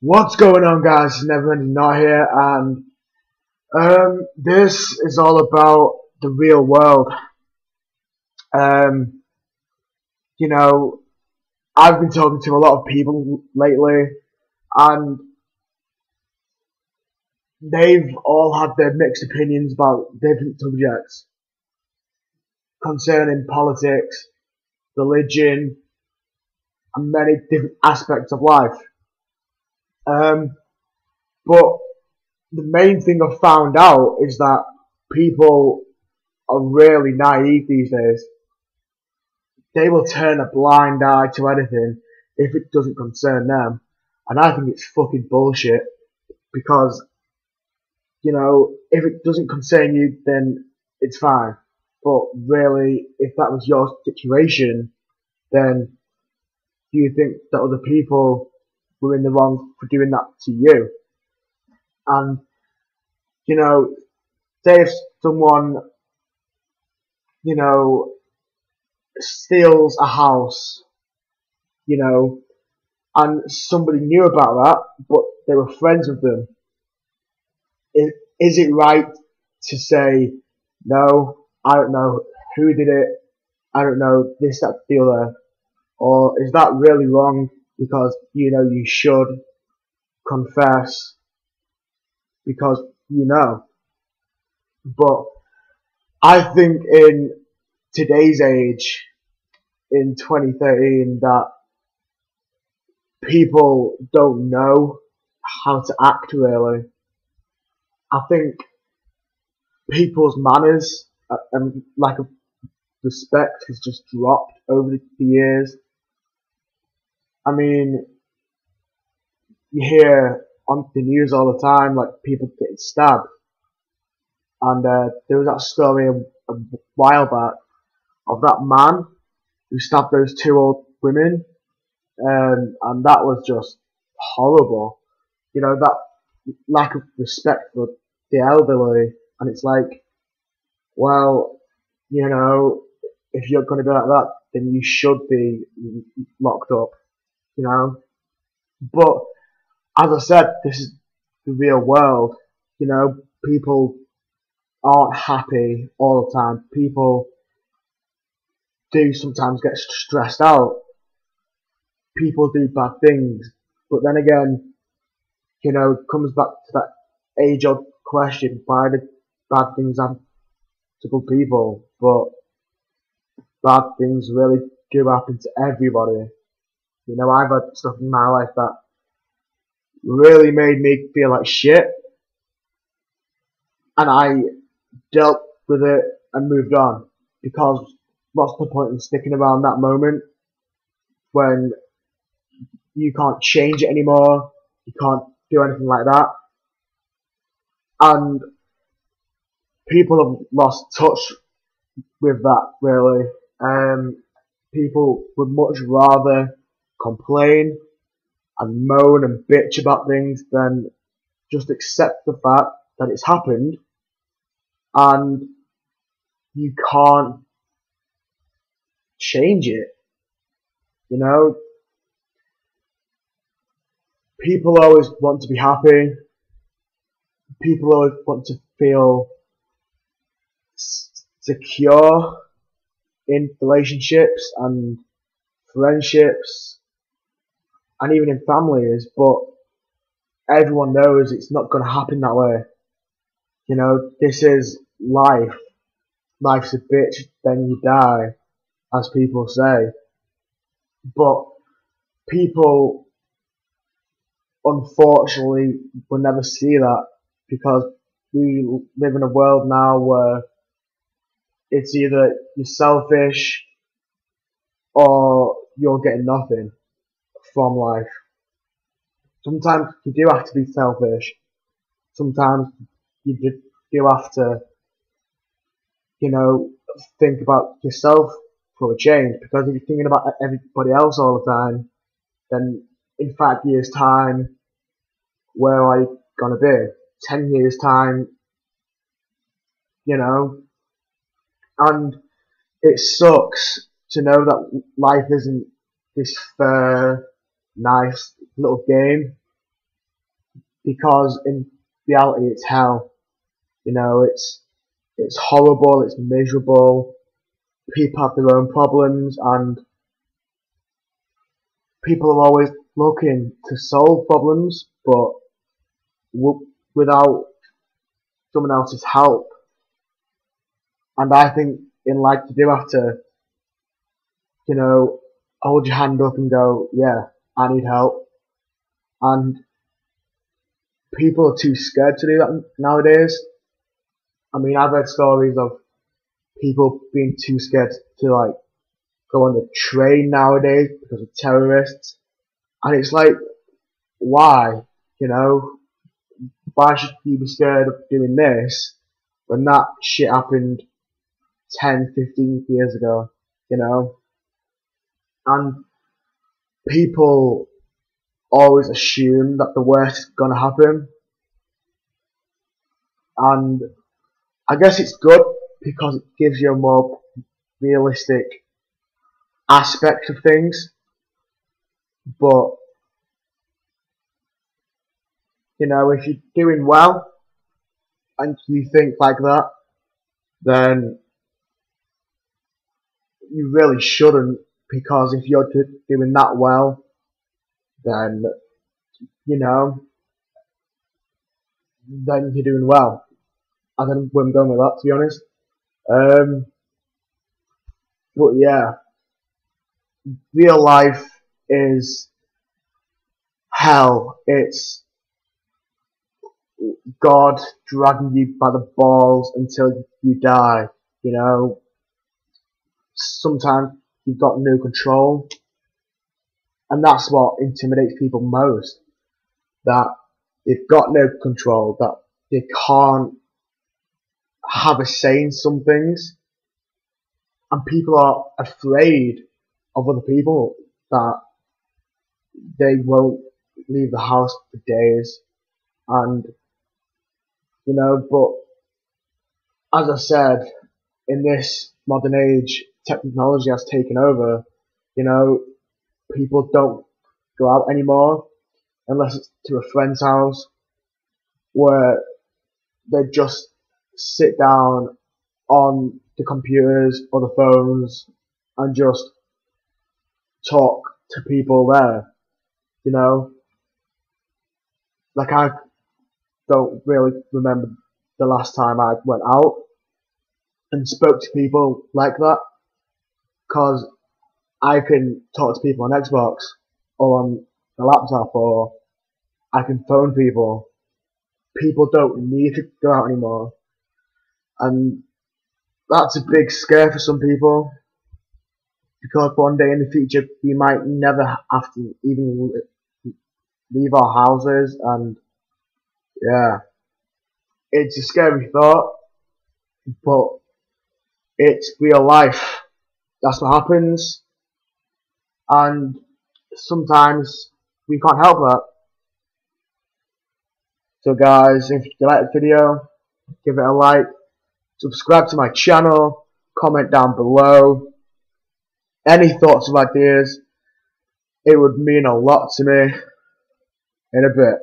What's going on, guys? It's Neverending Not here, and this is all about the real world. Um, you know, I've been talking to a lot of people lately, and they've all had their mixed opinions about different subjects concerning politics, religion, and many different aspects of life. Um, but the main thing I've found out is that people are really naive these days. They will turn a blind eye to anything if it doesn't concern them. And I think it's fucking bullshit because, if it doesn't concern you, then it's fine. But really, if that was your situation, then do you think that other people were in the wrong for doing that to you? And, you know, say if someone, you know, steals a house, you know, and somebody knew about that, but they were friends with them. Is it right to say, no, I don't know who did it, I don't know this, that, the other, or is that really wrong because, you should confess because you know? But I think in today's age, in 2013, that people don't know how to act really. I think people's manners and lack of respect has just dropped over the years. I mean, you hear on the news all the time, like people getting stabbed. And there was that story a while back of that man who stabbed those two old women, and that was just horrible. That lack of respect for the elderly, and it's like, well, you know, if you're going to be like that, then you should be locked up, you know. But as I said, this is the real world. People aren't happy all the time. People do sometimes get stressed out. People do bad things. But then again, it comes back to that age-old question: why do bad things happen to good people? But bad things really do happen to everybody. I've had stuff in my life that really made me feel like shit, and I dealt with it and moved on. Because what's the point in sticking around that moment when you can't change it anymore, you can't do anything like that, and people have lost touch with that really. People would much rather complain and moan and bitch about things than just accept the fact that it's happened and you can't change it. You know, people always want to be happy. People always want to feel secure in relationships and friendships and even in families, but everyone knows it's not going to happen that way. This is life. Life's a bitch, then you die, as people say. But people, unfortunately, will never see that because we live in a world now where it's either you're selfish or you're getting nothing from life. Sometimes you do have to be selfish. Sometimes you do have to, think about yourself for a change. Because if you're thinking about everybody else all the time, then in 5 years' time, where are you gonna be? 10 years' time, you know? And it sucks to know that life isn't this fair, nice little game. because in reality it's hell. You know, it's horrible, it's miserable. People have their own problems, and people are always looking to solve problems, but without someone else's help. And I think in life you do have to, you know, hold your hand up and go, yeah, I need help. And people are too scared to do that nowadays. I mean, I've heard stories of people being too scared to like go on the train nowadays because of terrorists. And it's like, why? You know, why should you be scared of doing this when that shit happened 10, 15 years ago? You know? And people always assume that the worst is gonna happen. And I guess it's good because it gives you a more realistic aspect of things. But, you know, if you're doing well and you think like that, then you really shouldn't, because if you're doing that well, then, you know, then you're doing well. I don't know where I'm going with that, to be honest. But yeah, real life is hell. It's God dragging you by the balls until you die. You know, sometimes you've got no control, and that's what intimidates people most. That they've got no control, that they can't have a say in some things, and people are afraid of other people, that they won't leave the house for days. And, you know, but as I said, in this modern age, technology has taken over. You know, people don't go out anymore unless it's to a friend's house, where they just sit down on the computers or the phones and just talk to people there. You know, like I don't really remember the last time I went out and spoke to people like that, because I can talk to people on Xbox or on a laptop, or I can phone people. People don't need to go out anymore, and that's a big scare for some people, because one day in the future we might never have to even leave our houses. And yeah, it's a scary thought, but it's real life. That's what happens, and sometimes we can't help that. So guys, if you like the video, give it a like, subscribe to my channel, comment down below any thoughts or ideas. It would mean a lot to me. In a bit.